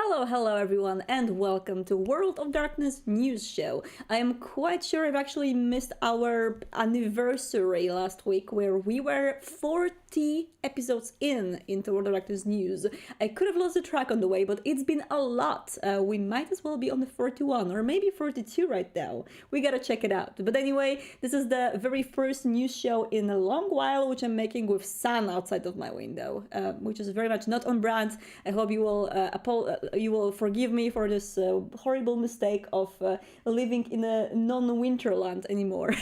Hello everyone, and welcome to World of Darkness news show. I am quite sure I've actually missed our anniversary last week, where we were 40 episodes into World of Darkness news. I could have lost the track on the way, but it's been a lot. We might as well be on the 41 or maybe 42 right now. We gotta check it out. But anyway, this is the very first news show in a long while, which I'm making with sun outside of my window, which is very much not on brand. I hope you will you will forgive me for this horrible mistake of living in a non-winterland anymore.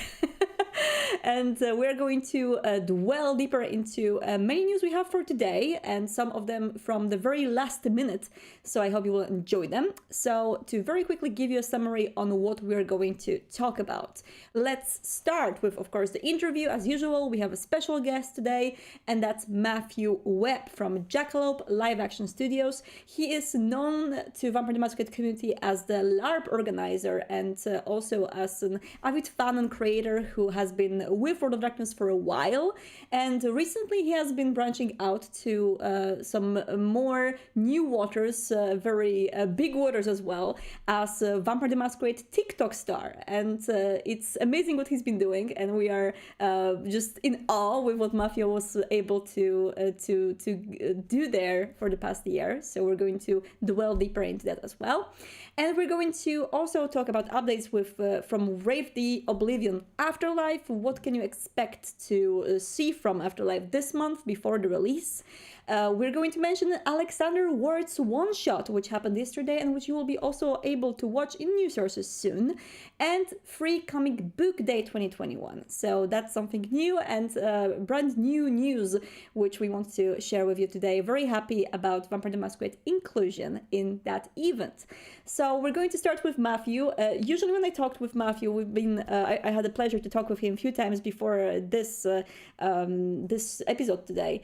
And we're going to dwell deeper into many news we have for today, and some of them from the very last minute, so I hope you will enjoy them. So to very quickly give you a summary on what we're going to talk about, let's start with, of course, the interview. As usual, we have a special guest today, and that's Matthew Webb from Jackalope Live Action Studios. He is known to Vampire the Masquerade community as the LARP organizer, and also as an avid fan and creator who has been with World of Darkness for a while, and recently he has been branching out to some more new waters, very big waters as well, as Vampire the Masquerade TikTok star, and it's amazing what he's been doing, and we are just in awe with what Matthew was able to do there for the past year. So we're going to dwell deeper into that as well, and we're going to also talk about updates with from Rave the Oblivion Afterlife. What can you expect to see from Afterlife this month before the release? We're going to mention Alexander Ward's one-shot, which happened yesterday and which you will be also able to watch in news sources soon, and Free Comic Book Day 2021. So that's something new and brand new news which we want to share with you today. Very happy about Vampire the Masquerade inclusion in that event. So we're going to start with Matthew. Usually when I talked with Matthew, I had the pleasure to talk with him a few times before this episode today.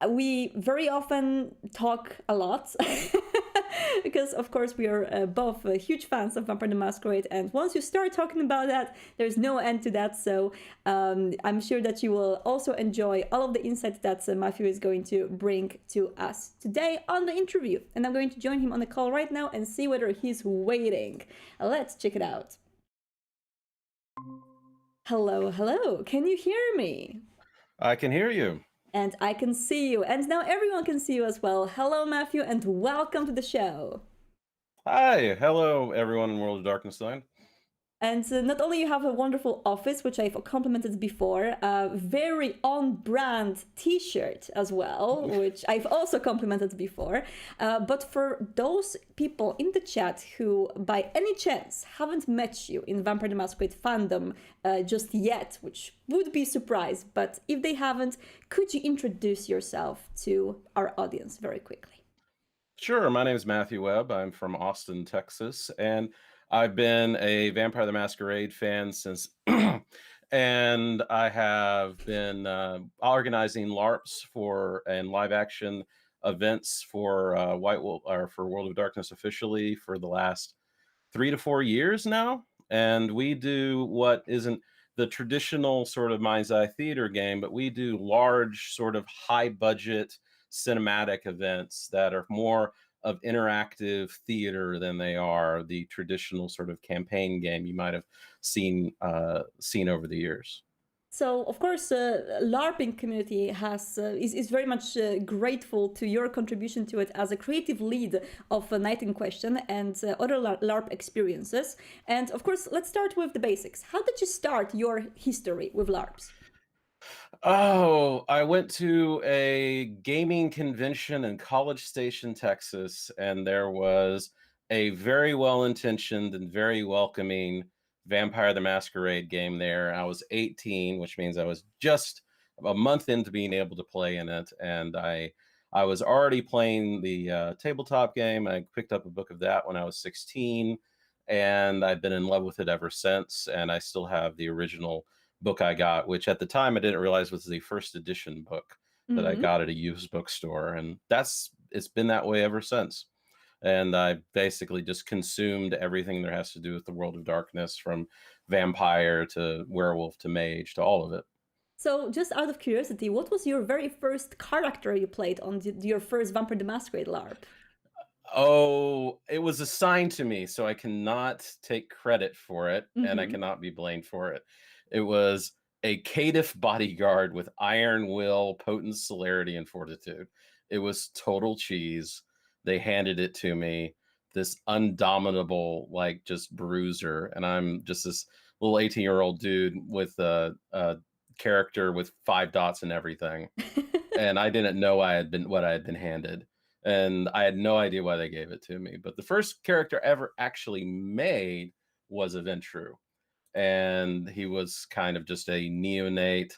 We very often talk a lot because, of course, we are both huge fans of Vampire the Masquerade, and once you start talking about that, there's no end to that. So I'm sure that you will also enjoy all of the insights that Matthew is going to bring to us today on the interview. And I'm going to join him on the call right now and see whether he's waiting. Let's check it out. Hello. Can you hear me? I can hear you. And I can see you. And now everyone can see you as well. Hello, Matthew, and welcome to the show. Hi. Hello, everyone in World of Darkness line. And not only you have a wonderful office, which I've complimented before, a very on-brand t-shirt as well, which I've also complimented before. But for those people in the chat who, by any chance, haven't met you in Vampire the Masquerade fandom just yet, which would be a surprise, but if they haven't, could you introduce yourself to our audience very quickly? Sure. My name is Matthew Webb. I'm from Austin, Texas, and I've been a Vampire the Masquerade fan since, and I have been organizing LARPs and live action events for White Wolf or for World of Darkness officially for the last 3 to 4 years now. And we do what isn't the traditional sort of mind's eye theater game, but we do large sort of high budget cinematic events that are more of interactive theater than they are the traditional sort of campaign game you might have seen over the years. So, of course, LARPing community is very much grateful to your contribution to it as a creative lead of Night in Question and other LARP experiences. And, of course, let's start with the basics. How did you start your history with LARPs? Oh, I went to a gaming convention in College Station, Texas, and there was a very well-intentioned and very welcoming Vampire the Masquerade game there. I was 18, which means I was just a month into being able to play in it, and I was already playing the tabletop game. I picked up a book of that when I was 16, and I've been in love with it ever since, and I still have the original book I got, which at the time I didn't realize was the first edition book that I got at a used bookstore. And it's been that way ever since. And I basically just consumed everything there has to do with the World of Darkness, from vampire to werewolf to mage to all of it. So just out of curiosity, what was your very first character you played on your first Vampire the Masquerade LARP? Oh, it was assigned to me, so I cannot take credit for it, and I Mm-hmm. cannot be blamed for it. It was a caitiff bodyguard with iron will, potent celerity, and fortitude. It was total cheese. They handed it to me, this undominable, like, just bruiser, and I'm just this little 18-year-old dude with a character with 5 dots and everything, and I didn't know I had been handed, and I had no idea why they gave it to me. But the first character ever actually made was a Ventru, and he was kind of just a neonate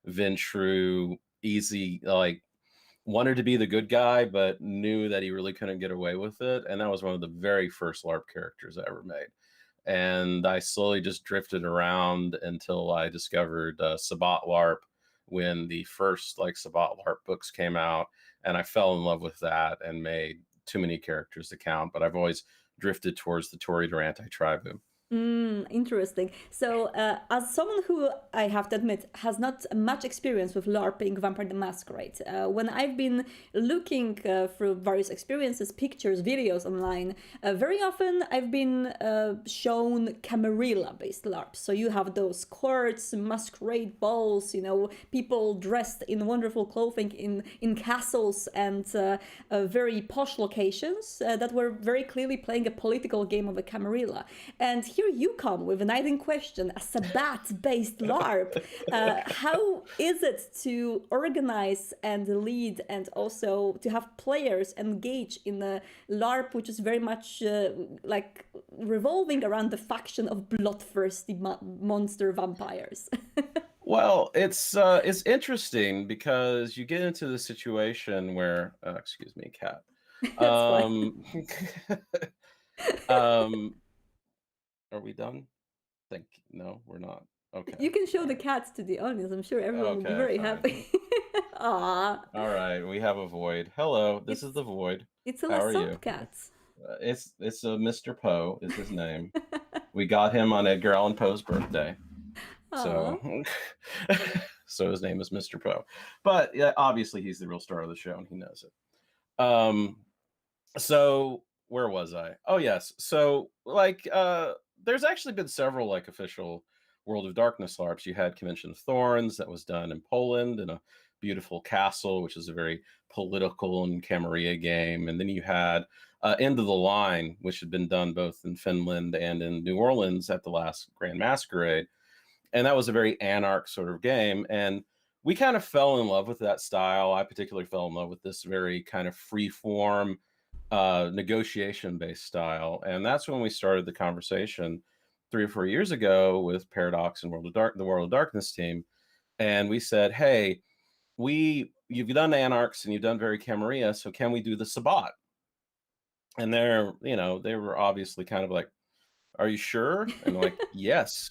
Ventru, easy, like wanted to be the good guy, but knew that he really couldn't get away with it. And that was one of the very first LARP characters I ever made. And I slowly just drifted around until I discovered Sabbat LARP when the first like Sabbat LARP books came out, and I fell in love with that and made too many characters to count. But I've always drifted towards the Tory Durante tribe. Interesting. So, as someone who I have to admit has not much experience with LARPing Vampire the Masquerade, when I've been looking through various experiences, pictures, videos online, very often I've been shown Camarilla based LARPs. So, you have those courts, masquerade balls, people dressed in wonderful clothing in castles and very posh locations that were very clearly playing a political game of a Camarilla. And here you come with a night in question, a Sabbat-based LARP. How is it to organize and lead and also to have players engage in a LARP which is very much like revolving around the faction of bloodthirsty monster vampires? Well, it's interesting because you get into the situation where, excuse me, cat. That's fine. Um, um, are we done? No, we're not. Okay. You can show All the right. cats to the audience. I'm sure everyone will be Okay, very fine. happy. Ah, All right. We have a void. Hello, this is it's the void. it's a How are Lasop you? cat. It's a Mr. Poe is his name. We got him on Edgar Allan Poe's birthday. Ah. So so his name is Mr. Poe. But yeah, obviously he's the real star of the show and he knows it. So where was I? Oh yes. So like there's actually been several like official World of Darkness LARPs. You had Convention of Thorns that was done in Poland in a beautiful castle, which is a very political and Camarilla game. And then you had End of the Line, which had been done both in Finland and in New Orleans at the last Grand Masquerade. And that was a very anarch sort of game. And we kind of fell in love with that style. I particularly fell in love with this very kind of free form negotiation based style. And that's when we started the conversation 3 or 4 years ago with Paradox and the World of Darkness team. And we said, hey, you've done Anarchs and you've done very Camarilla, so can we do the Sabbat? And they were obviously kind of like, are you sure? And like, yes.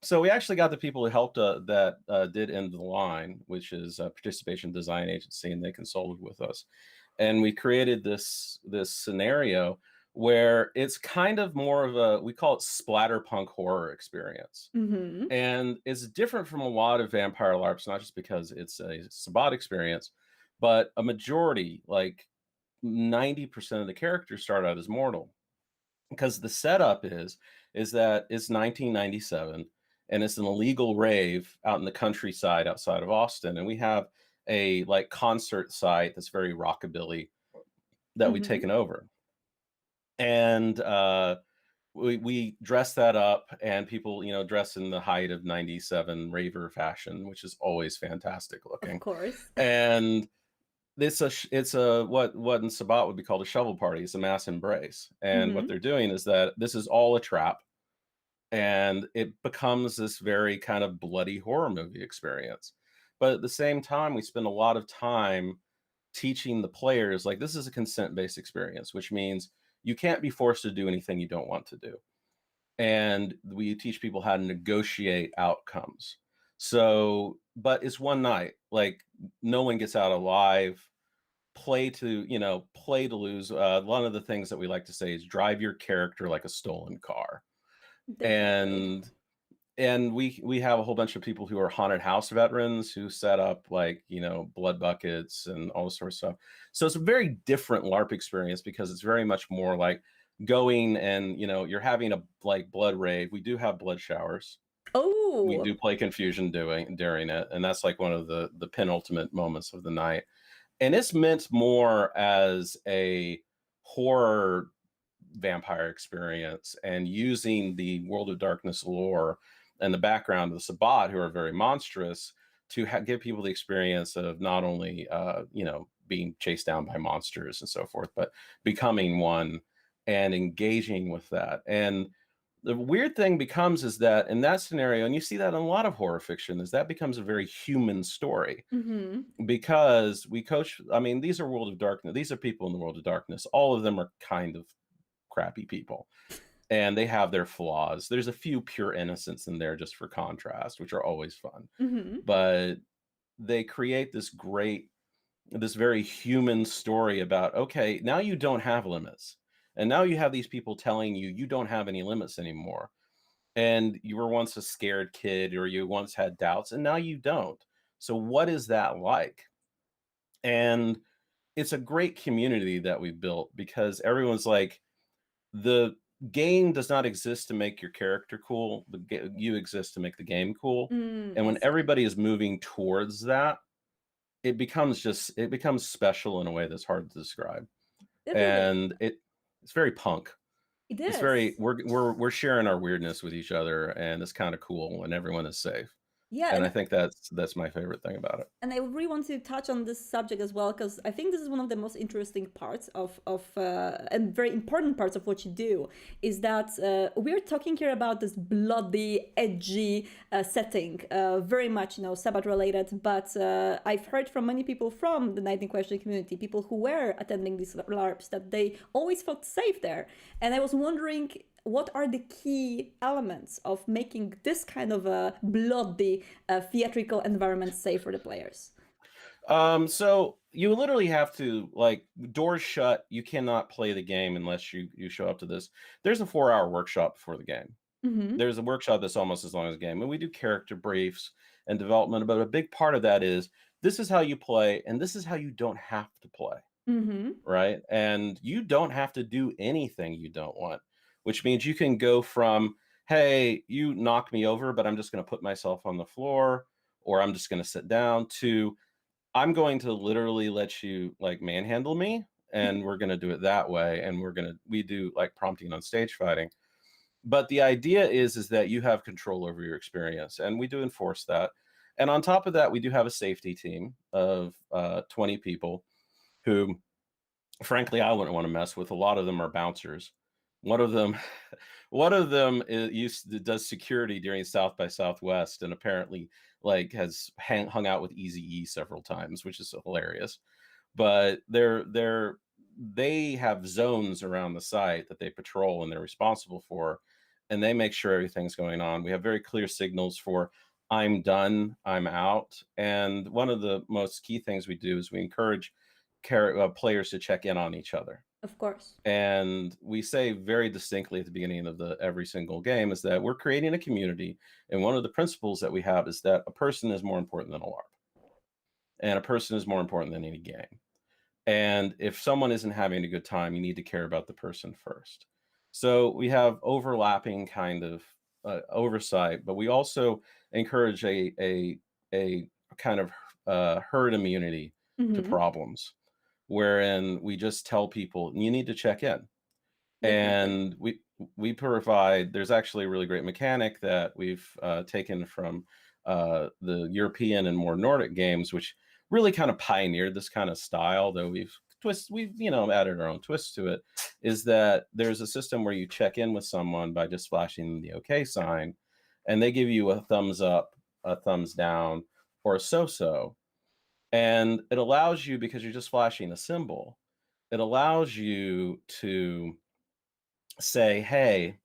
So we actually got the people who helped that did End of the Line, which is a participation design agency, and they consulted with us, and we created this scenario where it's kind of more of a, we call it splatterpunk horror experience, Mm-hmm. and it's different from a lot of vampire LARPs, not just because it's a Sabbat experience, but a majority, like 90% of the characters start out as mortal because the setup is that it's 1997 and it's an illegal rave out in the countryside outside of Austin, and we have a like concert site that's very rockabilly that we've Mm-hmm. taken over, and we dress that up, and people dress in the height of 97 raver fashion, which is always fantastic Of looking, course. and it's a what in Sabbat would be called a shovel party. It's a mass embrace, and what Mm-hmm. they're doing is that this is all a trap, and it becomes this very kind of bloody horror movie experience. But at the same time, we spend a lot of time teaching the players like this is a consent-based experience, which means you can't be forced to do anything you don't want to do. And we teach people how to negotiate outcomes. So, but it's one night, like no one gets out alive. Play to lose. One of the things that we like to say is drive your character like a stolen car. Definitely. And and we have a whole bunch of people who are haunted house veterans who set up like blood buckets and all this sort of stuff. So it's a very different LARP experience because it's very much more like going and you're having a like blood rave. We do have blood showers. We Oh. do play confusion during it, and that's like one of the penultimate moments of the night. And it's meant more as a horror vampire experience and using the World of Darkness lore and the background of the Sabbat, who are very monstrous, to give people the experience of not only being chased down by monsters and so forth, but becoming one and engaging with that. And the weird thing becomes is that in that scenario, and you see that in a lot of horror fiction, is that becomes a very human story Mm-hmm. because we coach. I mean, these are World of Darkness. These are people in the World of Darkness. All of them are kind of crappy people, and they have their flaws. There's a few pure innocents in there just for contrast, which are always fun. Mm-hmm. But they create this very human story about, okay, now you don't have limits. And now you have these people telling you you don't have any limits anymore. And you were once a scared kid or you once had doubts and now you don't. So what is that like? And it's a great community that we built because everyone's like, the game does not exist to make your character cool. You exist to make the game cool. And I when see. everybody is moving towards that, it becomes special in a way that's hard to describe. It really, And it's very punk. it It's very is. we're sharing our weirdness with each other, and it's kind of cool, and everyone is safe. Yeah, And I think that's my favorite thing about it. and I really want to touch on this subject as well because I think this is one of the most interesting parts of and very important parts of what you do is that we're talking here about this bloody, edgy setting, very much Sabbath related. But I've heard from many people from the Night in Question community, people who were attending these LARPs, that they always felt safe there, and I was wondering what are the key elements of making this kind of a bloody theatrical environment safe for the players? So you literally have to like doors shut. You cannot play the game unless you show up to this. There's a 4-hour workshop before the game. Mm-hmm. There's a workshop that's almost as long as the game, and we do character briefs and development. But a big part of that is this is how you play, and this is how you don't have to play. Mm-hmm. Right? And you don't have to do anything you don't want, which means you can go from, hey, you knock me over, but I'm just going to put myself on the floor or I'm just going to sit down, to I'm going to literally let you like manhandle me and we're going to do it that way. And we do like prompting on stage fighting. But the idea is that you have control over your experience, and we do enforce that. And on top of that, we do have a safety team of 20 people who frankly I wouldn't want to mess with. A lot of them are bouncers. One of them, does security during South by Southwest, and apparently like has hung out with Easy E several times, which is hilarious. But they have zones around the site that they patrol and they're responsible for, and they make sure everything's going on. We have very clear signals for I'm done, I'm out. And one of the most key things we do is we encourage players to check in on each other. Of course. And we say very distinctly at the beginning of every single game is that we're creating a community. And one of the principles that we have is that a person is more important than a LARP. And a person is more important than any game. And if someone isn't having a good time, you need to care about the person first. So we have overlapping kind of oversight, but we also encourage a kind of herd immunity to Mm-hmm. problems, wherein we just tell people you need to check in. Definitely. And we provide. There's actually a really great mechanic that we've taken from the European and more Nordic games, which really kind of pioneered this kind of style, though we've added our own twist to it. Is that there's a system where you check in with someone by just flashing the OK sign, and they give you a thumbs up, a thumbs down, or a so-so. And it allows you, because you're just flashing a symbol, it allows you to say, hey,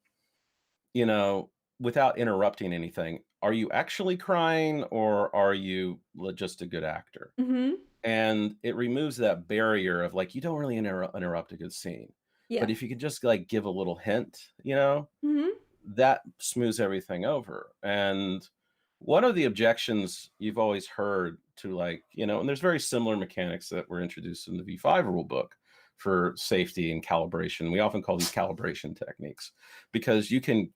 you know, without interrupting anything, are you actually crying or are you just a good actor? Mm-hmm. And it removes that barrier of like, you don't really interrupt a good scene. But Yeah. if you could just like give a little hint, Mm-hmm. that smooths everything over. And one of the objections you've always heard to, like, and there's very similar mechanics that were introduced in the V5 rule book for safety and calibration. We often call these calibration techniques because you can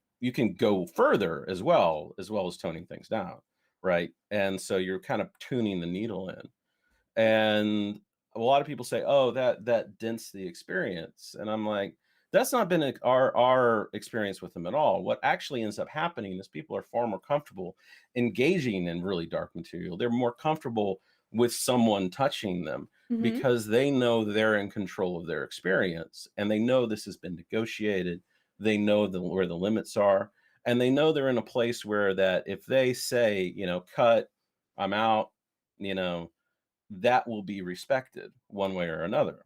go further as well as toning things down, right? And so you're kind of tuning the needle in. And a lot of people say, oh, that dents the experience. And I'm like, that's not been our experience with them at all. What actually ends up happening is people are far more comfortable engaging in really dark material. They're more comfortable with someone touching them Mm-hmm. because they know they're in control of their experience, and they know this has been negotiated. They know where the limits are, and they know they're in a place where that if they say, cut, I'm out, that will be respected one way or another.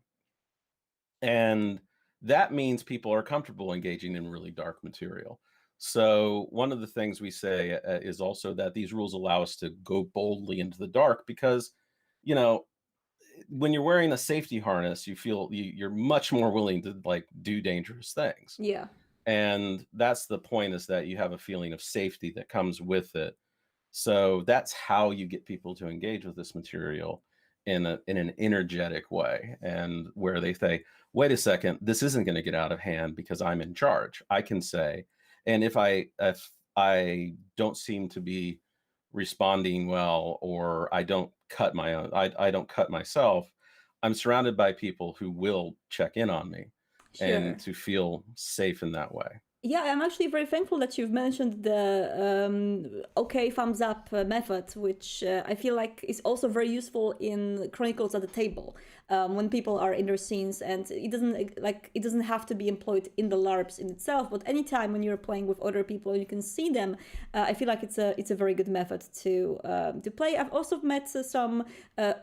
And that means people are comfortable engaging in really dark material. So one of the things we say is also that these rules allow us to go boldly into the dark because, you know, when you're wearing a safety harness, you feel you're much more willing to like do dangerous things. Yeah. And that's the point, is that you have a feeling of safety that comes with it. So that's how you get people to engage with this material in an energetic way, and where they say, wait a second, this isn't going to get out of hand because I'm in charge. I can say, and if I don't seem to be responding well, or I don't cut my own, I don't cut myself, I'm surrounded by people who will check in on me Sure. and to feel safe in that way. Yeah, I'm actually very thankful that you've mentioned the okay thumbs up method, which I feel like is also very useful in Chronicles at the Table, when people are in their scenes, and it doesn't have to be employed in the LARPs in itself, but anytime when you're playing with other people and you can see them, I feel like it's a very good method to play. I've also met some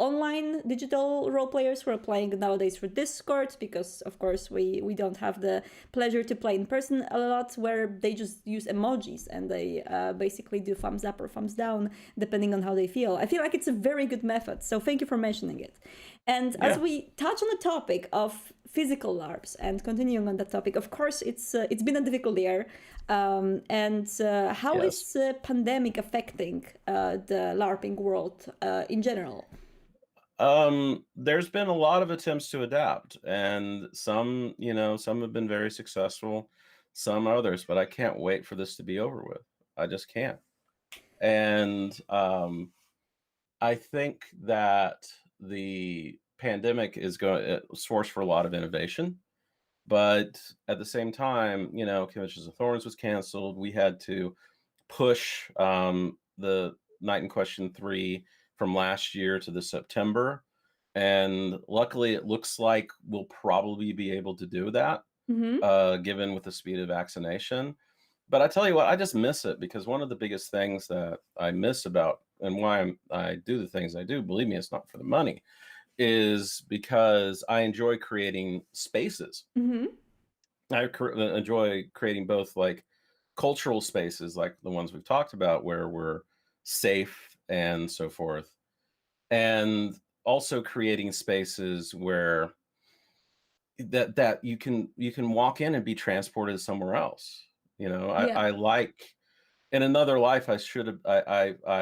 online digital role players who are playing nowadays for Discord, because of course we don't have the pleasure to play in person a lot, where they just use emojis and they basically do thumbs up or thumbs down depending on how they feel. I feel like it's a very good method, so thank you for mentioning it. And as Yeah. we touch on the topic of physical LARPs and continuing on that topic, of course it's been a difficult year, and how Yes. is pandemic affecting the LARPing world in general? There's been a lot of attempts to adapt, and some have been very successful, some others, but I can't wait for this to be over with. I just can't. And I think that the pandemic is going a source for a lot of innovation, but at the same time, Conventions of Thorns was canceled. We had to push the Night in Question 3 from last year to this September. And luckily, it looks like we'll probably be able to do that, Mm-hmm. given with the speed of vaccination. But I tell you what, I just miss it, because one of the biggest things that I miss about, and why I do the things I do, believe me, it's not for the money, is because I enjoy creating spaces. Mm-hmm. I enjoy creating both like cultural spaces, like the ones we've talked about, where we're safe and so forth, and also creating spaces where that you can walk in and be transported somewhere else. Yeah. I like, in another life, I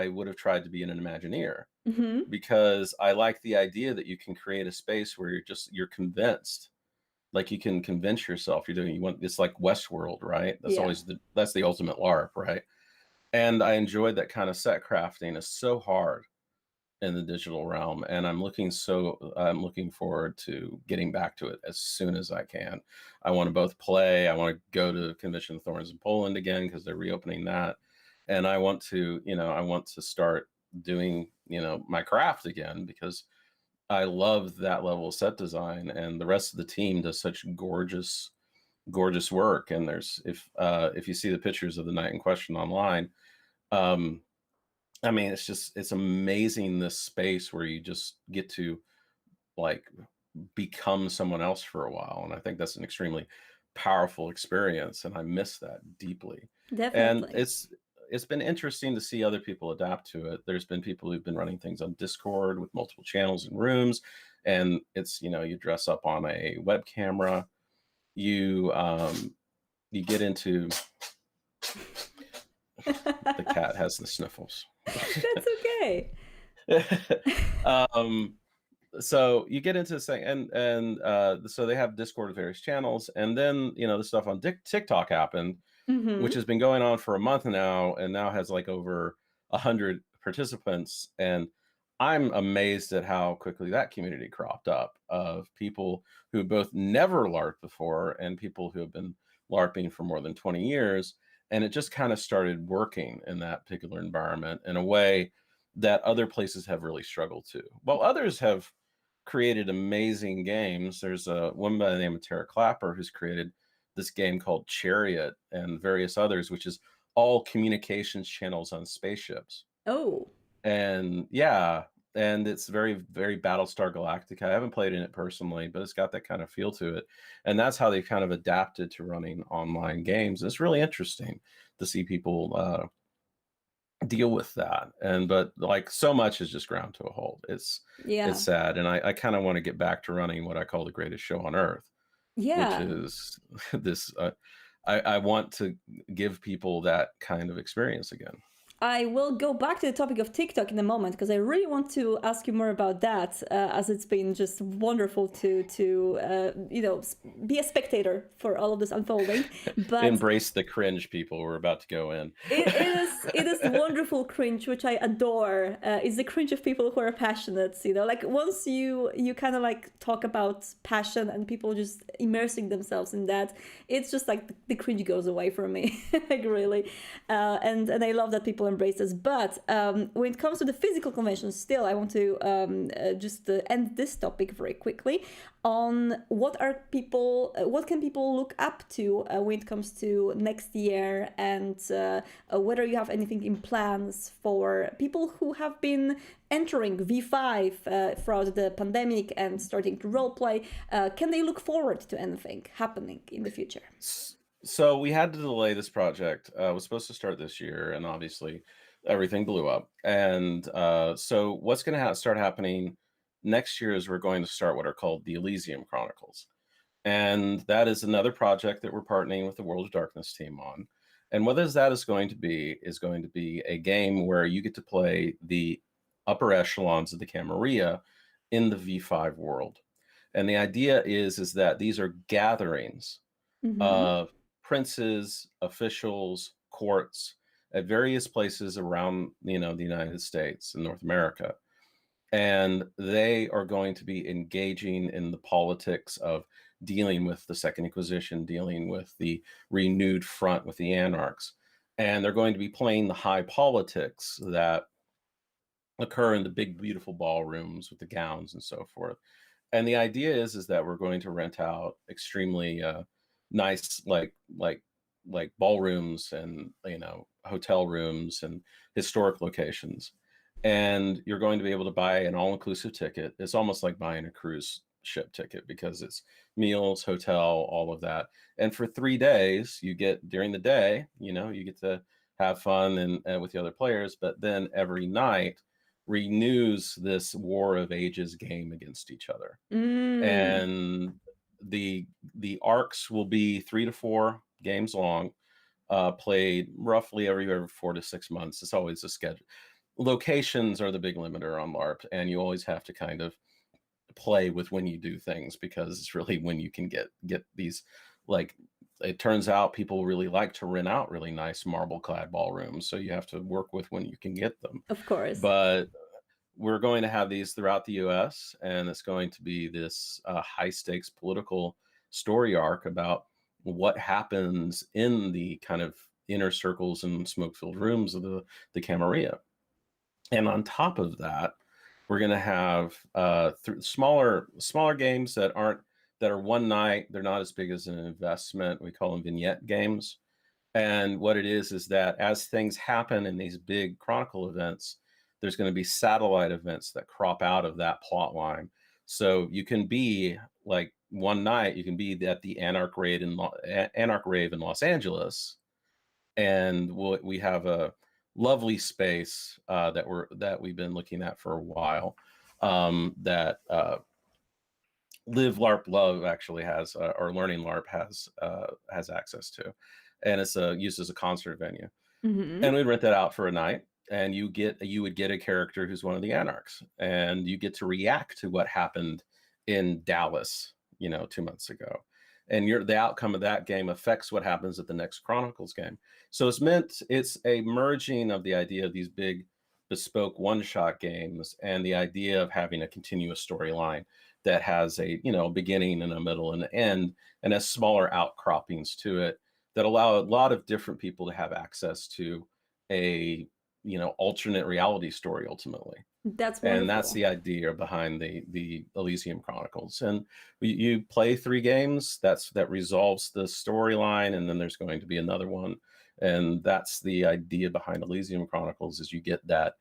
would have tried to be an Imagineer, Mm-hmm. because I like the idea that you can create a space where you're convinced. Like, you can convince yourself you want, it's like Westworld, right? Yeah. That's the ultimate LARP, right? And I enjoyed that kind of set crafting. It's so hard in the digital realm, and I'm looking forward to getting back to it as soon as I can. I want to both play. I want to go to Convention of Thorns in Poland again, because they're reopening that, and I want to start doing my craft again, because I love that level of set design, and the rest of the team does such gorgeous work. And if you see the pictures of the Night in Question online, um, I mean, it's amazing, this space where you just get to like become someone else for a while. And I think that's an extremely powerful experience, and I miss that deeply. And Definitely. it's been interesting to see other people adapt to it. There's been people who've been running things on Discord with multiple channels and rooms, and it's, you dress up on a web camera, you you get into The cat has the sniffles. That's okay. So you get into this thing, and so they have Discord with various channels, and then the stuff on TikTok happened, which Mm-hmm. has been going on for a month now, and now has like over 100 participants. And I'm amazed at how quickly that community cropped up of people who both never LARPed before and people who have been LARPing for more than 20 years. And it just kind of started working in that particular environment in a way that other places have really struggled to. While others have created amazing games, there's a woman by the name of Tara Clapper who's created this game called Chariot and various others, which is all communications channels on spaceships. Oh, And yeah, and it's very, very Battlestar Galactica. I haven't played in it personally, but it's got that kind of feel to it. And that's how they kind of adapted to running online games. It's really interesting to see people deal with that. But like so much is just ground to a halt. It's yeah. sad. And I kind of want to get back to running what I call the greatest show on earth, which Yeah. is this I want to give people that kind of experience again. I will go back to the topic of TikTok in a moment because I really want to ask you more about that, as it's been just wonderful to be a spectator for all of this unfolding. But Embrace the cringe, people. We're about to go in. it is wonderful cringe, which I adore. It's the cringe of people who are passionate. Like once you kind of like talk about passion and people just immersing themselves in that, it's just like the cringe goes away from me, like really. And I love that people embrace this. But when it comes to the physical conventions, still I want to just end this topic very quickly on what can people look up to when it comes to next year, and whether you have anything in plans for people who have been entering V5 throughout the pandemic and starting to roleplay. Can they look forward to anything happening in the future? So we had to delay this project. It was supposed to start this year, and obviously everything blew up. And so what's going to start happening next year is we're going to start what are called the Elysium Chronicles. And that is another project that we're partnering with the World of Darkness team on. And what that is going to be a game where you get to play the upper echelons of the Camarilla in the V5 world. And the idea is that these are gatherings Mm-hmm. of princes, officials, courts at various places around the United States and North America. And they are going to be engaging in the politics of dealing with the Second Inquisition, dealing with the renewed front with the anarchs. And they're going to be playing the high politics that occur in the big, beautiful ballrooms with the gowns and so forth. And the idea is that we're going to rent out extremely nice, like ballrooms and hotel rooms and historic locations. And you're going to be able to buy an all-inclusive ticket. It's almost like buying a cruise ship ticket because it's meals, hotel, all of that. And for 3 days, you get during the day, you get to have fun and with the other players. But then every night renews this war of ages game against each other. Mm. And the arcs will be 3 to 4 games long, played roughly every 4 to 6 months. It's always a schedule. Locations are the big limiter on LARP, and you always have to kind of play with when you do things because it's really when you can get these, like, it turns out people really like to rent out really nice marble clad ballrooms, so you have to work with when you can get them. Of course. But we're going to have these throughout the US, and it's going to be this high stakes political story arc about what happens in the kind of inner circles and smoke filled rooms of the Camarilla. And on top of that, we're going to have smaller games that are one night. They're not as big as an investment. We call them vignette games. And what it is that as things happen in these big chronicle events, there's going to be satellite events that crop out of that plot line. So you can be like one night, you can be at the Anarch Rave in Los Angeles, and we have a lovely space that we've been looking at for a while, that Live LARP Love actually has, or Learning LARP has access to. and it's used as a concert venue. Hmm. And we'd rent that out for a night, and you would get a character who's one of the anarchs, and you get to react to what happened in Dallas, 2 months ago. And the outcome of that game affects what happens at the next Chronicles game. So it's a merging of the idea of these big bespoke one-shot games and the idea of having a continuous storyline that has a beginning and a middle and an end, and has smaller outcroppings to it that allow a lot of different people to have access to a alternate reality story ultimately. That's And that's wonderful. the idea behind the Elysium Chronicles. And you play 3 games. That resolves the storyline, and then there's going to be another one. And that's the idea behind Elysium Chronicles, is you get that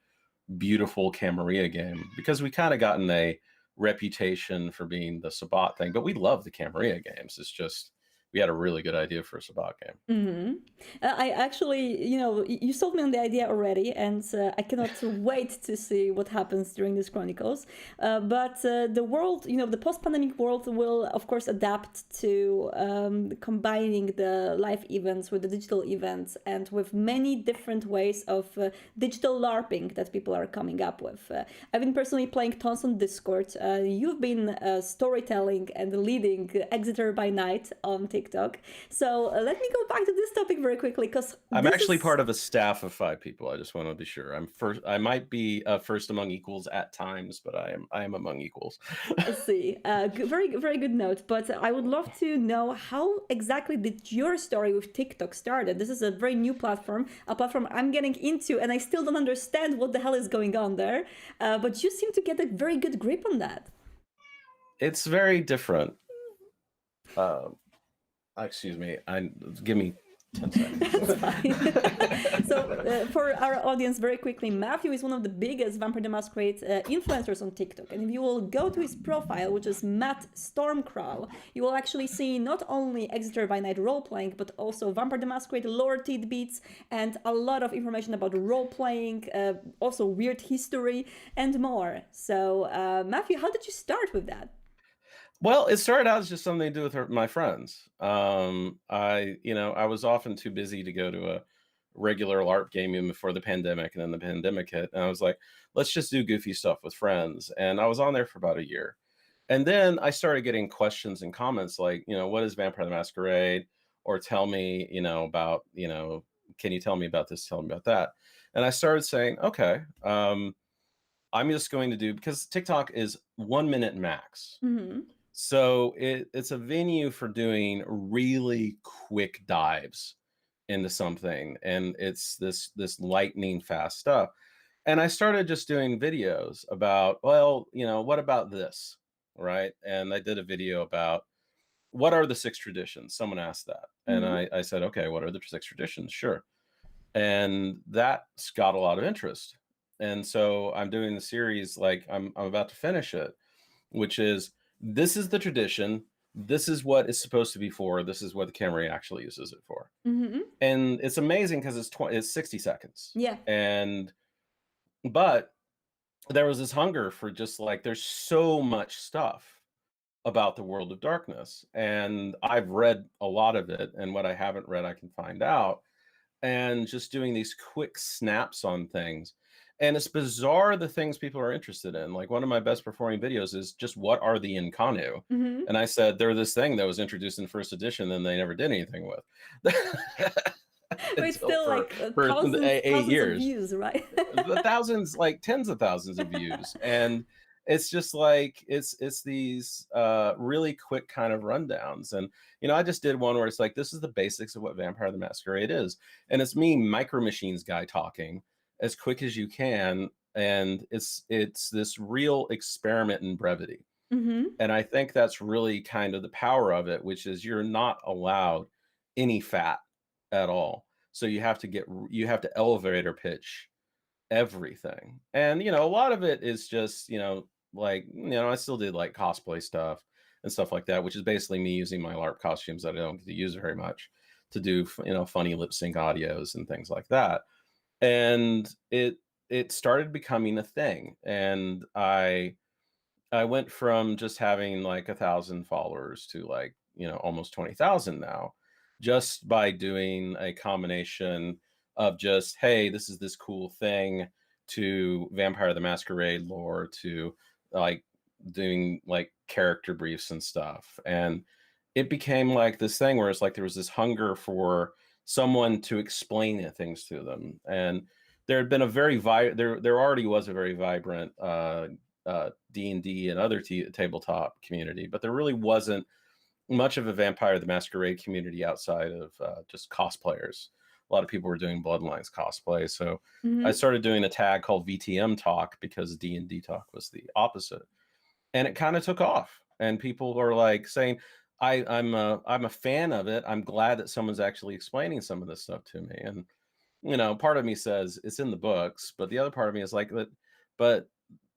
beautiful Camarilla game, because we kind of gotten a reputation for being the Sabbat thing, but we love the Camarilla games. It's just we had a really good idea for a Sabbat game. Hmm. I actually, you sold me on the idea already, and I cannot wait to see what happens during these chronicles. But the world, the post-pandemic world will, of course, adapt to combining the live events with the digital events, and with many different ways of digital LARPing that people are coming up with. I've been personally playing tons on Discord. You've been storytelling and leading Exeter by Night on TikTok. So let me go back to this topic very quickly, because I'm this actually is. part of a staff of 5 people. I just want to be sure. I'm first. I might be first among equals at times, but I am among equals. I see. Very, very good note. But I would love to know, how exactly did your story with TikTok started? This is a very new platform, a platform I'm getting into, and I still don't understand what the hell is going on there. But you seem to get a very good grip on that. It's very different. Uh, Excuse me. Give me 10 seconds. That's fine. So, for our audience, very quickly, Matthew is one of the biggest Vampire the Masquerade influencers on TikTok. And if you will go to his profile, which is Matt Stormcrowl, you will actually see not only Exeter by Night role playing, but also Vampire the Masquerade lore tidbits, and a lot of information about role playing, also weird history, and more. So, Matthew, how did you start with that? Well, it started out as just something to do with my friends. I was often too busy to go to a regular LARP game even before the pandemic, and then the pandemic hit, and I was like, let's just do goofy stuff with friends. And I was on there for about a year. And then I started getting questions and comments like, what is Vampire the Masquerade? Or tell me, about, can you tell me about this? Tell me about that. And I started saying, okay, I'm just going to do, because TikTok is 1 minute max. Mm-hmm. So it's a venue for doing really quick dives into something, and it's this lightning fast stuff. And I started just doing videos about, well, what about this, right? And I did a video about what are the 6 traditions. Someone asked that, and Mm-hmm. I said, okay, what are the 6 traditions? Sure. And that's got a lot of interest. And so I'm doing the series, like I'm about to finish it, which is, this is the tradition. This is what it's supposed to be for. This is what the camera actually uses it for. Mm-hmm. And it's amazing because it's 60 seconds. Yeah. And but there was this hunger for, just like, there's so much stuff about the world of darkness. And I've read a lot of it, and what I haven't read I can find out. And just doing these quick snaps on things. And it's bizarre the things people are interested in. Like, one of my best performing videos is just, what are the Incanu? Mm-hmm. And I said, they're this thing that was introduced in first edition, and they never did anything with But it's until still for like eight, thousands, eight thousands of years. views, right? The thousands, like tens of thousands of views. And it's just like, it's these really quick kind of rundowns. And I just did one where it's like, this is the basics of what Vampire the Masquerade is, and it's me, Micro Machines guy, talking as quick as you can. And it's this real experiment in brevity. Mm-hmm. And I think that's really kind of the power of it, which is, you're not allowed any fat at all. So you have to elevator pitch everything. And a lot of it is just, like, I still did like cosplay stuff and stuff like that, which is basically me using my LARP costumes that I don't get to use very much, to do funny lip sync audios and things like that. And it started becoming a thing. And I went from just having like 1,000 followers to, like, almost 20,000 now. just by doing a combination of just, hey, this is this cool thing, to Vampire the Masquerade lore, to like doing like character briefs and stuff. And it became like this thing where it's like there was this hunger for someone to explain things to them. And there had been a there already was a very vibrant D&D and other tabletop community, but there really wasn't much of a Vampire the Masquerade community outside of just cosplayers. A lot of people were doing Bloodlines cosplay, so I Hmm. started doing a tag called VTM Talk because D&D Talk was the opposite, and it kind of took off. And people are like saying, I'm a fan of it. I'm glad that someone's actually explaining some of this stuff to me." And part of me says it's in the books, but the other part of me is like, but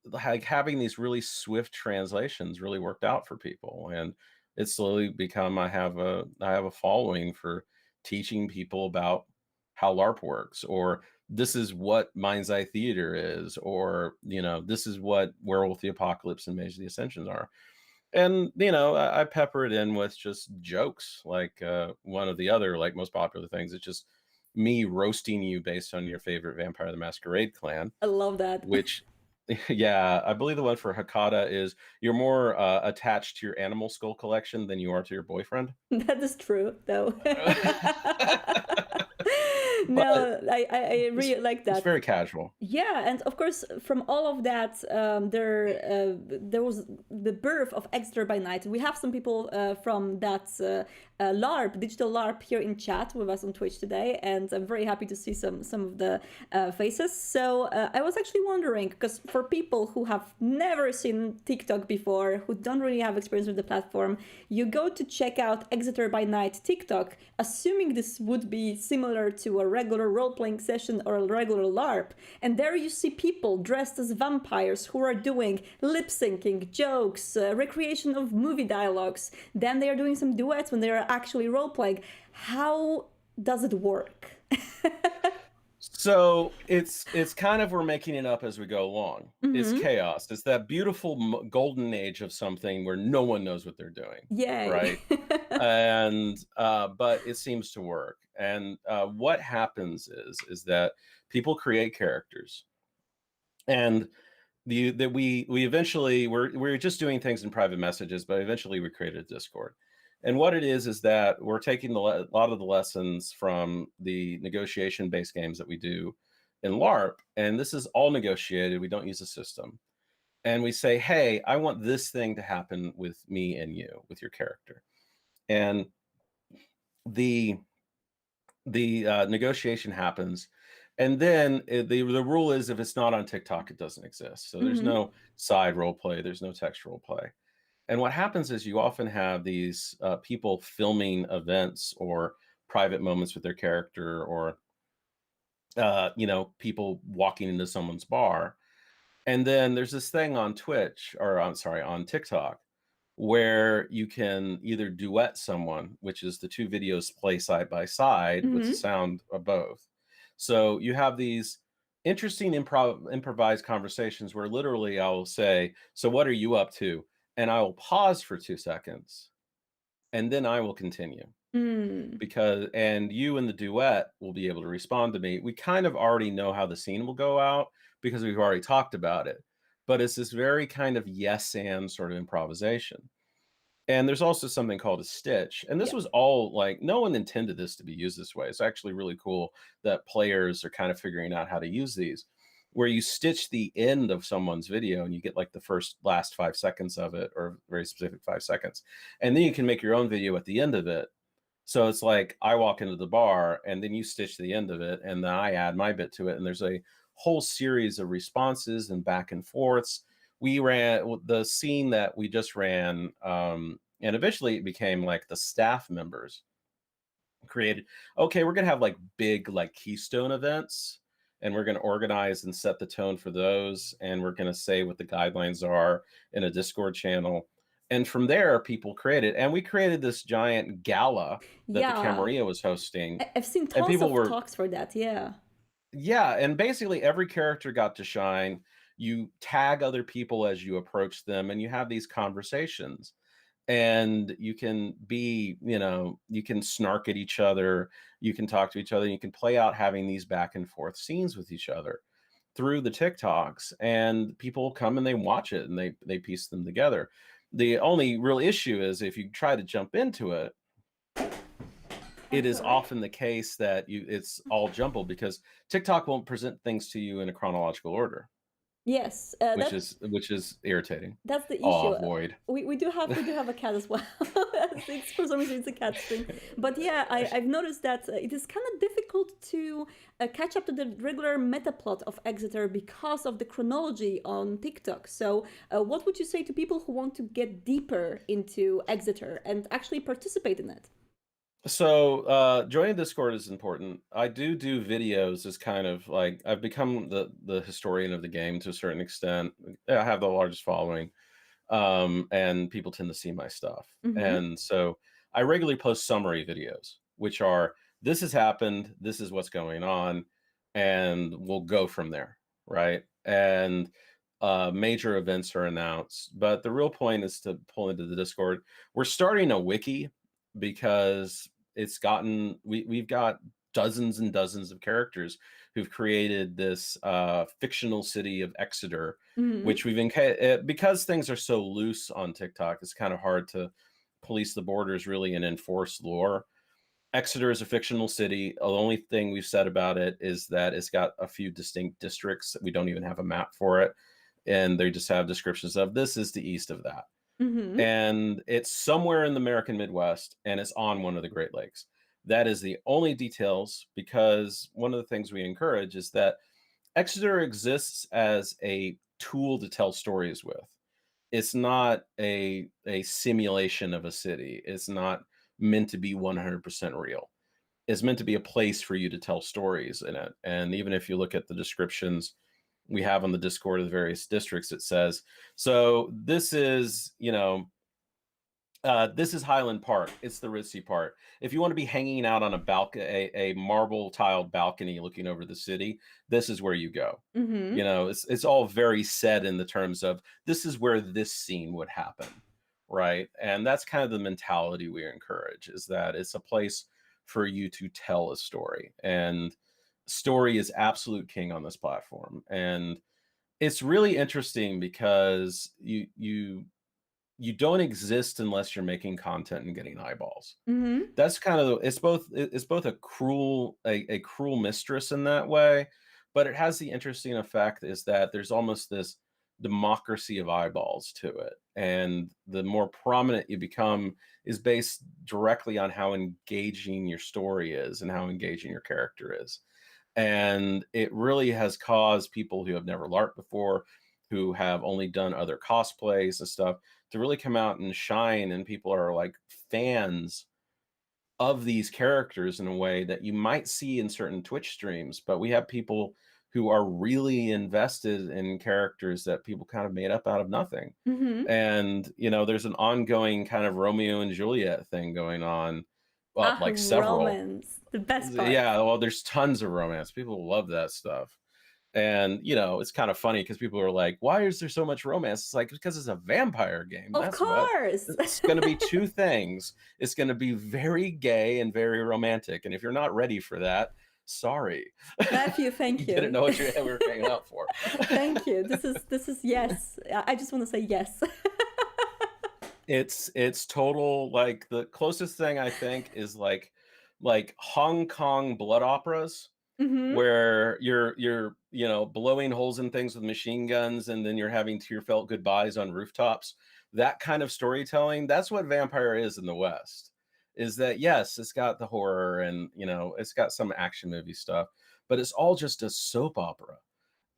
like having these really swift translations really worked out for people. And it's slowly become, I have a following for teaching people about how LARP works, or this is what Mind's Eye Theater is, or this is what Werewolf the Apocalypse and Mage of the Ascensions are. And I pepper it in with just jokes, like one of the other like most popular things. It's just me roasting you based on your favorite Vampire the Masquerade clan, I love that. which yeah, I believe the one for Hakata is, you're more attached to your animal skull collection than you are to your boyfriend. That is true, though. But No, I it's really like it's that. very casual. Yeah, and of course, from all of that, there was the birth of Exeter by Night. We have some people from that LARP, digital LARP, here in chat with us on Twitch today, and I'm very happy to see some of the faces. So I was actually wondering, because for people who have never seen TikTok before, who don't really have experience with the platform, you go to check out Exeter by Night TikTok, assuming this would be similar to a regular role-playing session or a regular LARP. And there you see people dressed as vampires who are doing lip syncing, jokes, recreation of movie dialogues. Then they are doing some duets when they are actually role playing. How does it work? So it's kind of, we're making it up as we go along. It's Mm-hmm. chaos. It's that beautiful golden age of something where no one knows what they're doing, Yay. right? And but it seems to work. And what happens is that people create characters, and that we eventually, we're just doing things in private messages, but eventually we created a Discord. And what it is that we're taking a lot of the lessons from the negotiation based games that we do in LARP, and this is all negotiated. We don't use a system, and we say, hey, I want this thing to happen with me and you, with your character. And the negotiation happens, and then the rule is, if it's not on TikTok, it doesn't exist. So there's Mm-hmm. no side role play, there's no text role play. And what happens is, you often have these people filming events or private moments with their character, or people walking into someone's bar. And then there's this thing on Twitch, or I'm sorry, on TikTok, where you can either duet someone, which is the two videos play side by side with the Mm-hmm. sound of both. So you have these interesting improvised conversations where literally I will say, "So what are you up to?" And I will pause for 2 seconds, and then I will continue, Mm. and you in the duet will be able to respond to me. We kind of already know how the scene will go out because we've already talked about it, but it's this very kind of yes and sort of improvisation. And there's also something called a stitch. And this Yeah. was all like, no one intended this to be used this way. It's actually really cool that players are kind of figuring out how to use these, where you stitch the end of someone's video and you get like the last 5 seconds of it, or very specific 5 seconds. And then you can make your own video at the end of it. So it's like, I walk into the bar and then you stitch the end of it, and then I add my bit to it. And there's a whole series of responses and back and forths. We ran the scene that we just ran, and eventually it became like the staff members created, okay, we're going to have like big, like keystone events, and we're going to organize and set the tone for those. And we're going to say what the guidelines are in a Discord channel. And from there, people created, and we created this giant gala that the Yeah. Camarilla was hosting. I've seen And tons people of were, talks for that. Yeah. yeah, and basically every character got to shine. You tag other people as you approach them, and you have these conversations. and you can be, you can snark at each other, you can talk to each other, you can play out having these back and forth scenes with each other through the TikToks, and people come and they watch it and they piece them together. The only real issue is if you try to jump into it, it That's is all right. often the case that it's all jumbled because TikTok won't present things to you in a chronological order, Yes, which is irritating. that's the Aw, issue. void. We do have a cat as well. It's for some reason it's a cat stream, but yeah, I've noticed that it is kind of difficult to catch up to the regular meta plot of Exeter because of the chronology on TikTok. So, what would you say to people who want to get deeper into Exeter and actually participate in it? So, joining Discord is important. I do videos as kind of like I've become the historian of the game to a certain extent. I have the largest following, and people tend to see my stuff. Mm-hmm. And so I regularly post summary videos, which are this has happened, this is what's going on, and we'll go from there, right? And major events are announced. But the real point is to pull into the Discord. We're starting a wiki because we've got dozens and dozens of characters who've created this fictional city of Exeter, Mm-hmm. which because things are so loose on TikTok, it's kind of hard to police the borders really and enforce lore. Exeter is a fictional city. The only thing we've said about it is that it's got a few distinct districts. We don't even have a map for it, and they just have descriptions of this is the east of that, Mm-hmm. and it's somewhere in the American Midwest, and it's on one of the Great Lakes. That is the only details because one of the things we encourage is that Exeter exists as a tool to tell stories with. It's not a simulation of a city. It's not meant to be 100% real. It's meant to be a place for you to tell stories in it. And even if you look at the descriptions we have on the Discord of the various districts, it says, so this is Highland Park. It's the ritzy part. If you want to be hanging out on a balcony, a marble tiled balcony looking over the city, this is where you go. Mm-hmm. It's all very set in the terms of this is where this scene would happen, right? And that's kind of the mentality we encourage, is that it's a place for you to tell a story. And story is absolute king on this platform. And it's really interesting because you don't exist unless you're making content and getting eyeballs. Mm-hmm. That's kind of it's both a cruel mistress in that way, but it has the interesting effect is that there's almost this democracy of eyeballs to it. And the more prominent you become is based directly on how engaging your story is and how engaging your character is. And it really has caused people who have never LARPed before, who have only done other cosplays and stuff, to really come out and shine. And people are like fans of these characters in a way that you might see in certain Twitch streams. But we have people who are really invested in characters that people kind of made up out of nothing. Mm-hmm. And, there's an ongoing kind of Romeo and Juliet thing going on. Well, Ah, like several. romance, the best part. Yeah, well, there's tons of romance. People love that stuff. And, it's kind of funny because people are like, why is there so much romance? It's like, because it's a vampire game. Of That's what. course. It's going to be two things. It's going to be very gay and very romantic. And if you're not ready for that, sorry. Matthew, You thank didn't you. know what you were hanging out for. Thank you. This is yes. I just want to say yes. It's total, like the closest thing I think is like Hong Kong blood operas Mm-hmm. where you're blowing holes in things with machine guns and then you're having tear-felt goodbyes on rooftops. That kind of storytelling, that's what vampire is in the West. Is that, yes, it's got the horror and it's got some action movie stuff, but it's all just a soap opera.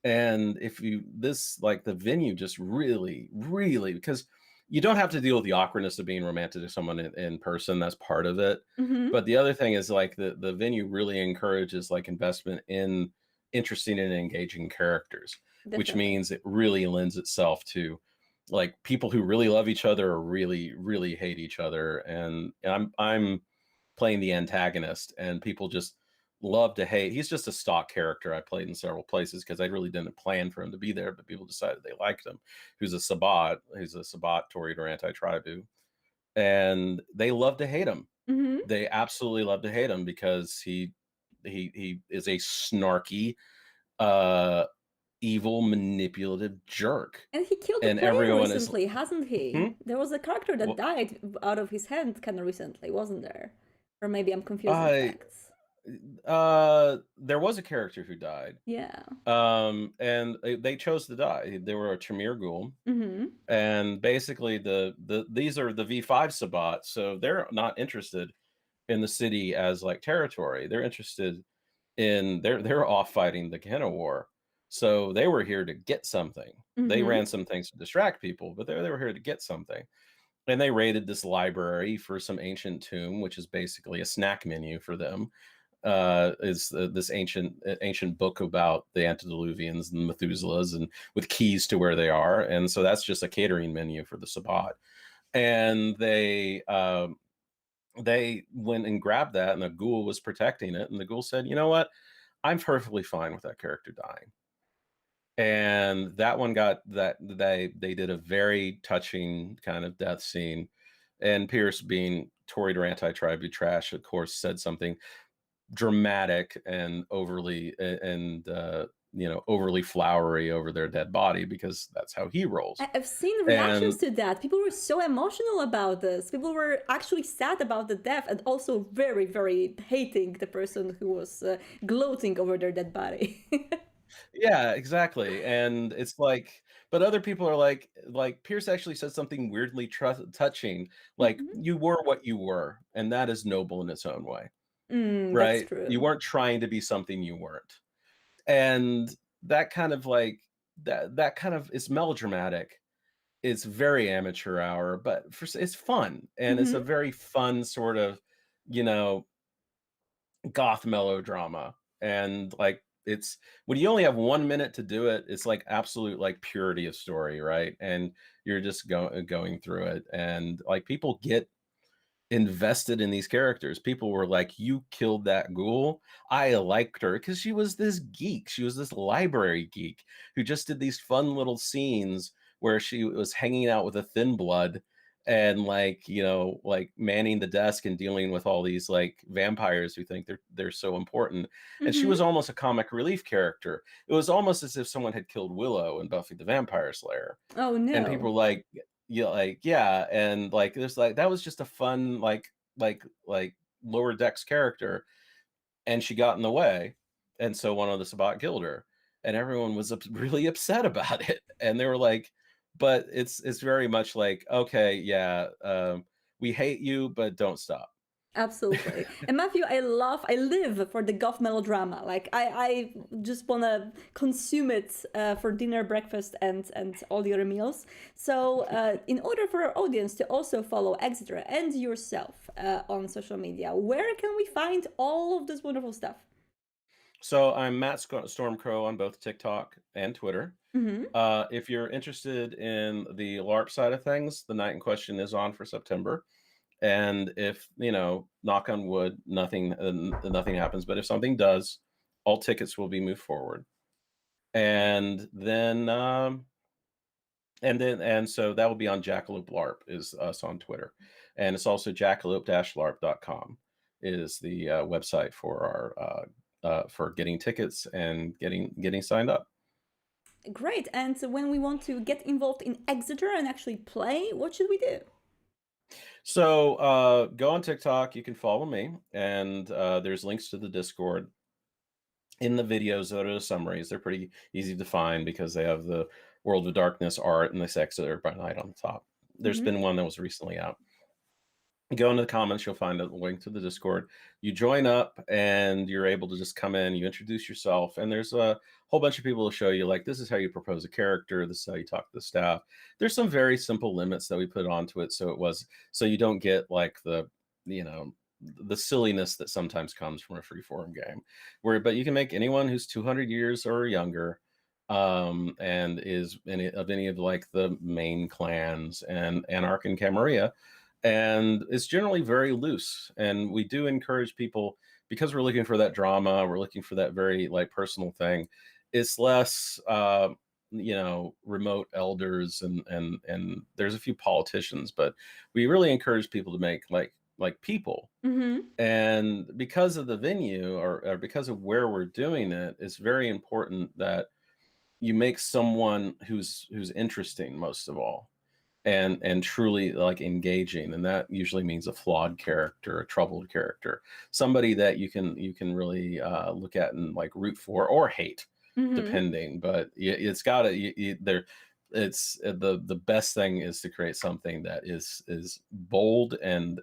And if you this like the venue just really, really, because you don't have to deal with the awkwardness of being romantic to someone in person. That's part of it. Mm-hmm. But the other thing is like the venue really encourages like investment in interesting and engaging characters, which Definitely. means it really lends itself to like people who really love each other or really, really hate each other. And I'm playing the antagonist, and people just love to hate. He's just a stock character I played in several places because I really didn't plan for him to be there, but people decided they liked him. Who's a Sabat, Toried or anti-tribu. and they love to hate him. Hmm. They absolutely love to hate him because he is a snarky, uh, evil, manipulative jerk, And he killed a and player everyone is recently, hasn't he? hmm? There was a character that Well, died out of his hand kind of recently, wasn't there? Or maybe I'm confusing I facts. there was a character who died, Yeah. and they chose to die. They were a Tremere Ghoul, Hmm. and basically these are the V5 Sabbats, so they're not interested in the city as like territory. They're interested in they're off fighting the Gehenna War. So they were here to get something. They Hmm. ran some things to distract people, but they were here to get something. And they raided this library for some ancient tomb, which is basically a snack menu for them. Is this ancient book about the antediluvians and Methuselahs, and with keys to where they are, and so that's just a catering menu for the Sabbat. And they went and grabbed that, and the ghoul was protecting it, and the ghoul said, "You know what? I'm perfectly fine with that character dying." And that one got that they did a very touching kind of death scene, and Pierce, being Tory to anti-tribe trash, of course, said something dramatic and overly overly flowery over their dead body because that's how he rolls. I've seen reactions And to that. People were so emotional about this. People were actually sad about the death and also very, very hating the person who was gloating over their dead body. yeah, exactly. And it's like, but other people are like Pierce actually said something weirdly touching, like Mhm. you were what you were, and that is noble in its own way, That's right? You true. weren't trying to be something you weren't. And that kind of like that kind of is melodramatic. It's very amateur hour, but it's fun, and it's a Hmm. very fun sort of, you know, goth melodrama. And like it's when you only have 1 minute to do it, it's like absolute like purity of story, right? And you're just going through it, and like people get invested in these characters. People were like, "You killed that ghoul." I liked her because she was this geek. She was this library geek who just did these fun little scenes where she was hanging out with a thin blood and like, like manning the desk and dealing with all these like vampires who think they're so important. And she was Hmm. almost a comic relief character. It was almost as if someone had killed Willow in Buffy the Vampire Slayer. Oh And people no. were like, yeah, like, yeah, and like there's like that was just a fun like lower decks character, and she got in the way, and so one of the Sabbat killed her, and everyone was really upset about it, and they were like, but it's very much like, okay, yeah, we hate you, but don't stop. Absolutely. And Matthew, I live for the goth melodrama. Like I just wanna consume it for dinner, breakfast, and all the other meals. So, in order for our audience to also follow Exeter and yourself on social media, where can we find all of this wonderful stuff? So I'm Matt Stormcrow on both TikTok and Twitter. Hmm. If you're interested in the LARP side of things, the night in question is on for September. And if, knock on wood, nothing happens, but if something does, all tickets will be moved forward. And then so that will be on Jackalope LARP is us on Twitter. And it's also jackalope-larp.com is the website for our for getting tickets and getting signed up. Great. And so when we want to get involved in Exeter and actually play, what should we do? So go on TikTok, you can follow me, and there's links to the Discord in the videos that are the summaries. They're pretty easy to find because they have the World of Darkness art and the Exeter by Night on the top. There's Hmm. been one that was recently out. Go into the comments, you'll find a link to the Discord. You join up and you're able to just come in, you introduce yourself, and there's a whole bunch of people to show you, like, this is how you propose a character, this is how you talk to the staff. There's some very simple limits that we put onto it so you don't get like you know, the silliness that sometimes comes from a free form game. But you can make anyone who's 200 years or younger, and is any of like the main clans and Anarch and Camarilla, and it's generally very loose. And we do encourage people, because we're looking for that drama, we're looking for that very like personal thing. It's less remote elders and there's a few politicians, but we really encourage people to make like people. Mm-hmm. And because of the venue, or because of where we're doing it, it's very important that you make someone who's interesting, most of all, and truly like engaging, and that usually means a flawed character, a troubled character, somebody that you can really look at and like root for or hate, Mm-hmm. depending. But it's got to there. It's the best thing is to create something that is bold and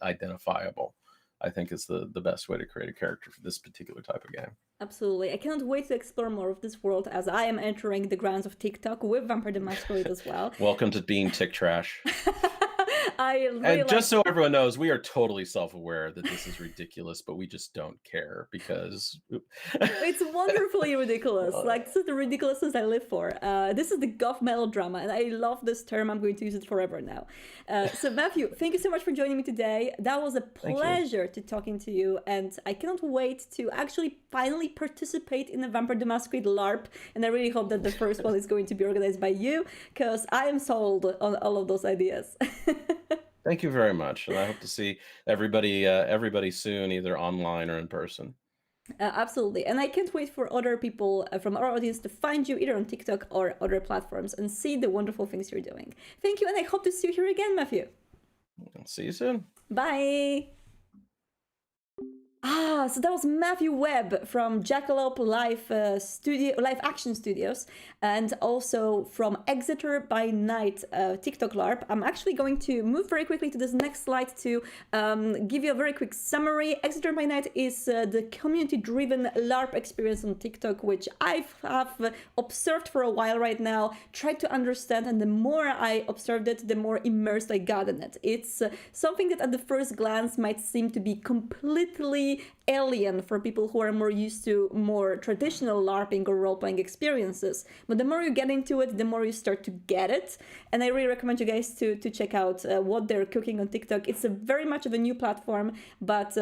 identifiable. I think is the best way to create a character for this particular type of game. Absolutely. I cannot wait to explore more of this world as I am entering the grounds of TikTok with Vampire the Masquerade as well. Welcome to being tick trash. I really And like. just so everyone knows, we are totally self-aware that this is ridiculous, but we just don't care because It's wonderfully ridiculous. Like, this is the ridiculousness I live for. This is the goth melodrama, and I love this term. I'm going to use it forever now. So, Matthew, thank you so much for joining me today. That was a Thank you. pleasure to talking to you, and I cannot wait to actually finally participate in the Vampire the Masquerade LARP. And I really hope that the first one is going to be organized by you, because I am sold on all of those ideas. Thank you very much, and I hope to see everybody soon, either online or in person. Absolutely. And I can't wait for other people from our audience to find you either on TikTok or other platforms and see the wonderful things you're doing. Thank you, and I hope to see you here again, Matthew. See you soon. Bye. So that was Matthew Webb from Jackalope Live Action Studios, and also from Exeter by Night TikTok LARP. I'm actually going to move very quickly to this next slide to give you a very quick summary. Exeter by Night is the community-driven LARP experience on TikTok, which I have observed for a while right now, tried to understand, and the more I observed it, the more immersed I got in it. It's something that at the first glance might seem to be completely alien for people who are more used to more traditional LARPing or role-playing experiences. But the more you get into it, the more you start to get it. And I really recommend you guys to check out what they're cooking on TikTok. It's a very much of a new platform, but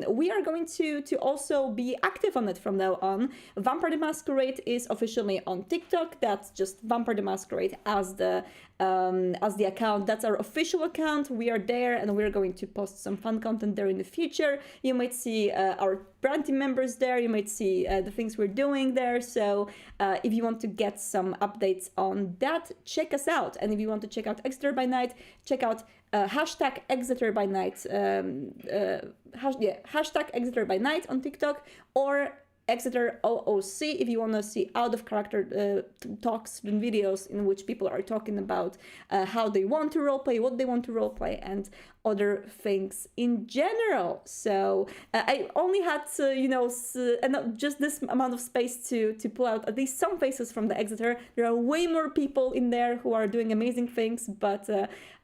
we are going to also be active on it from now on. Vampire the Masquerade is officially on TikTok. That's just Vampire the Masquerade as the account. That's our official account. We are there, and we're going to post some fun content there in the future. You might see our brand team members there. You might see the things we're doing there. So if you want to get some updates on that, check us out. And if you want to check out Exeter by Night, check out hashtag Exeter by Night, hashtag Exeter by Night on TikTok, or Exeter OOC if you want to see out of character talks and videos in which people are talking about how they want to roleplay, what they want to roleplay, and other things in general. So I only had just this amount of space to pull out at least some faces from the Exeter. There are way more people in there who are doing amazing things, but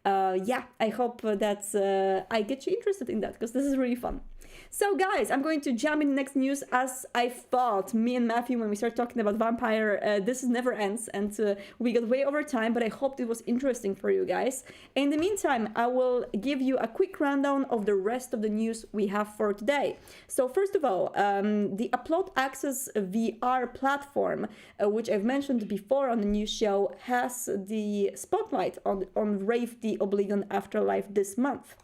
yeah, I hope that I get you interested in that, because this is really fun. So guys, I'm going to jump in the next news. As I thought, me and Matthew, when we start talking about vampire, this never ends, and we got way over time, but I hoped it was interesting for you guys. In the meantime, I will give you a quick rundown of the rest of the news we have for today. So first of all, the Upload Access VR platform, which I've mentioned before on the news show, has the spotlight on Rave the Oblivion Afterlife this month.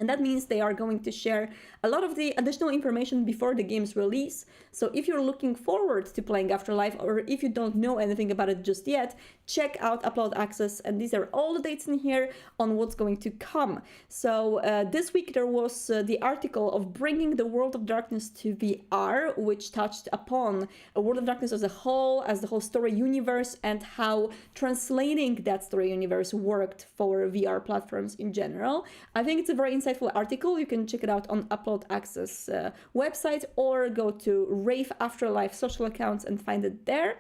And that means they are going to share a lot of the additional information before the game's release. So if you're looking forward to playing Afterlife, or if you don't know anything about it just yet, check out Upload Access. And these are all the dates in here on what's going to come. So this week there was the article of bringing the World of Darkness to VR, which touched upon a World of Darkness as a whole, as the whole story universe, and how translating that story universe worked for VR platforms in general. I think it's a very insightful article. You can check it out on Upload Access website, or go to Rave Afterlife social accounts and find it there.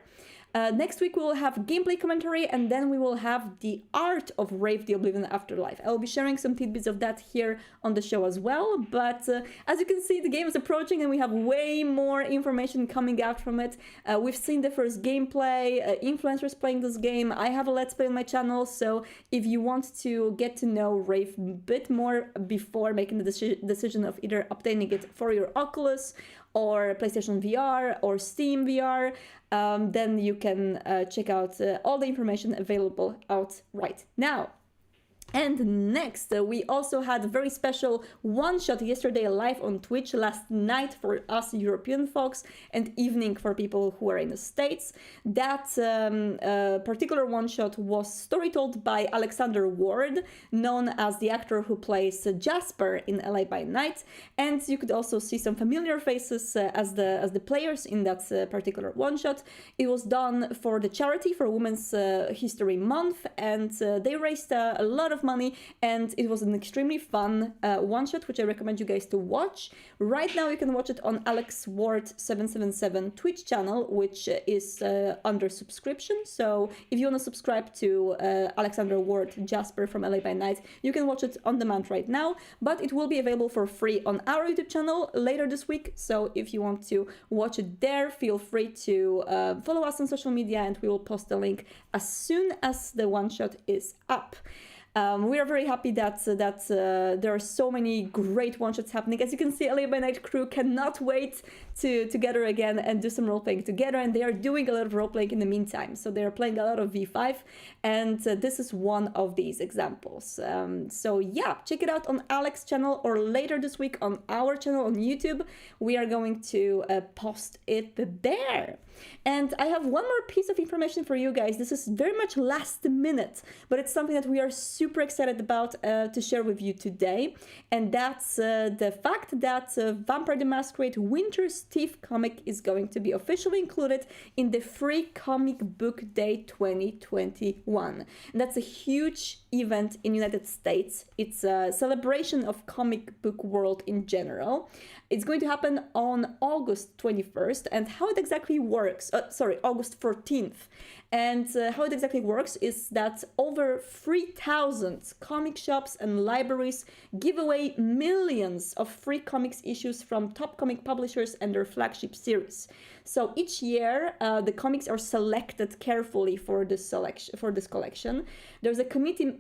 Next week we will have gameplay commentary, and then we will have the art of Rave the Oblivion Afterlife. I will be sharing some tidbits of that here on the show as well, but as you can see, the game is approaching and we have way more information coming out from it. We've seen the first gameplay, influencers playing this game. I have a Let's Play on my channel, so if you want to get to know Rave a bit more before making the decision of either obtaining it for your Oculus or PlayStation VR or Steam VR, then you can check out all the information available out right now. And next, we also had a very special one-shot yesterday live on Twitch, last night for us European folks and evening for people who are in the States. That particular one-shot was story told by Alexander Ward, known as the actor who plays Jasper in LA by Night. And you could also see some familiar faces as the players in that particular one-shot. It was done for the charity for Women's History Month, and they raised a lot of money, and it was an extremely fun one-shot, which I recommend you guys to watch. Right now you can watch it on Alex Ward 777 Twitch channel, which is under subscription. So if you want to subscribe to Alexander Ward Jasper from LA by Night, you can watch it on demand right now, but it will be available for free on our YouTube channel later this week. So if you want to watch it there, feel free to follow us on social media, and we will post the link as soon as the one-shot is up. We are very happy that there are so many great one-shots happening. As you can see, LA by Night crew cannot wait to gather again and do some role-playing together, and they are doing a lot of role-playing in the meantime. So they are playing a lot of V5, and this is one of these examples. So yeah, check it out on Alex's channel, or later this week on our channel on YouTube. We are going to post it there. And I have one more piece of information for you guys. This is very much last minute, but it's something that we are super excited about to share with you today. And that's the fact that Vampire the Masquerade Winter's Thief comic is going to be officially included in the Free Comic Book Day 2021. And that's a huge event in United States. It's a celebration of comic book world in general. It's going to happen on August 21st, and how it exactly works, August 14th. And how it exactly works is that over 3,000 comic shops and libraries give away millions of free comics issues from top comic publishers and their flagship series. So each year, the comics are selected carefully for this collection. There's a committee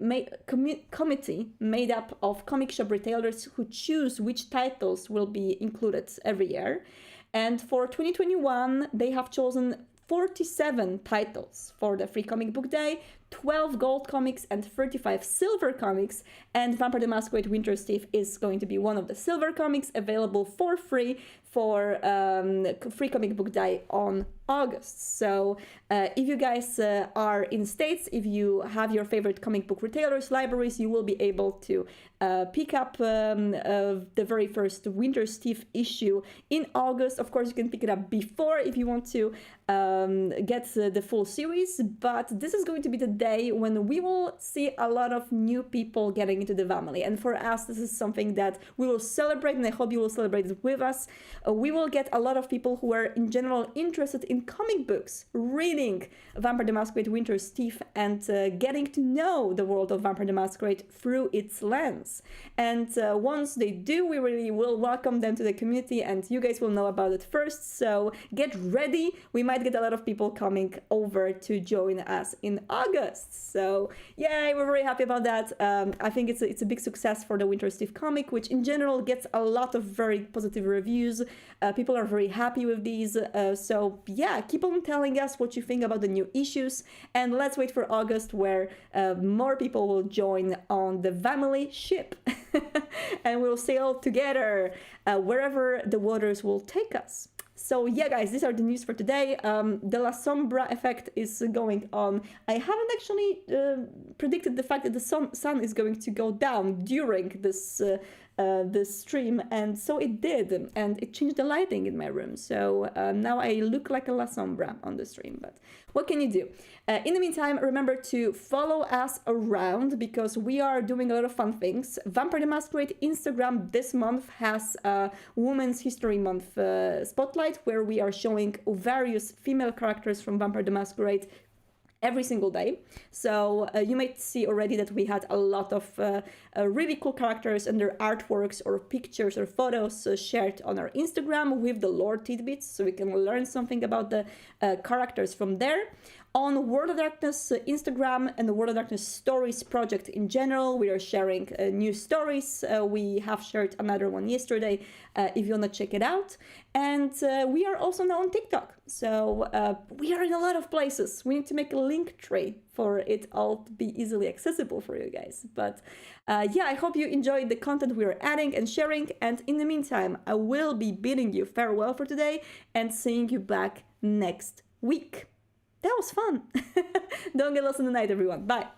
made up of comic shop retailers who choose which titles will be included every year. And for 2021, they have chosen 47 titles for the Free Comic Book Day, 12 gold comics and 35 silver comics, and Vampire the Masquerade Winter's Thief is going to be one of the silver comics available for free for Free Comic Book Day on August. So if you guys are in States, if you have your favorite comic book retailers, libraries, you will be able to pick up the very first Winter's Thief issue in August. Of course, you can pick it up before if you want to get the full series, but this is going to be the day when we will see a lot of new people getting into the family. And for us, this is something that we will celebrate, and I hope you will celebrate it with us. We will get a lot of people who are in general interested in comic books, reading Vampire the Masquerade Winter's Thief, and getting to know the world of Vampire the Masquerade through its lens. And once they do, we really will welcome them to the community, and you guys will know about it first. So get ready. We might get a lot of people coming over to join us in August. So yay, we're very happy about that. I think it's a big success for the Winter's Thief comic, which in general gets a lot of very positive reviews. People are very happy with these. So yeah, keep on telling us what you think about the new issues, and let's wait for August, where more people will join on the family ship and we'll sail together wherever the waters will take us. So yeah, guys, these are the news for today. The La Sombra effect is going on. I haven't actually predicted the fact that the sun is going to go down during this stream, and so it did, and it changed the lighting in my room. So now I look like a La Sombra on the stream, but what can you do? In the meantime, remember to follow us around, because we are doing a lot of fun things. Vampire the Masquerade Instagram this month has a Women's History Month spotlight, where we are showing various female characters from Vampire the Masquerade every single day. So you might see already that we had a lot of really cool characters and their artworks or pictures or photos shared on our Instagram with the lore tidbits, so we can learn something about the characters from there. On World of Darkness Instagram and the World of Darkness Stories project in general, we are sharing new stories. We have shared another one yesterday if you want to check it out. And we are also now on TikTok. So we are in a lot of places. We need to make a link tree for it all to be easily accessible for you guys. But yeah, I hope you enjoyed the content we are adding and sharing. And in the meantime, I will be bidding you farewell for today and seeing you back next week. That was fun. Don't get lost in the night, everyone. Bye.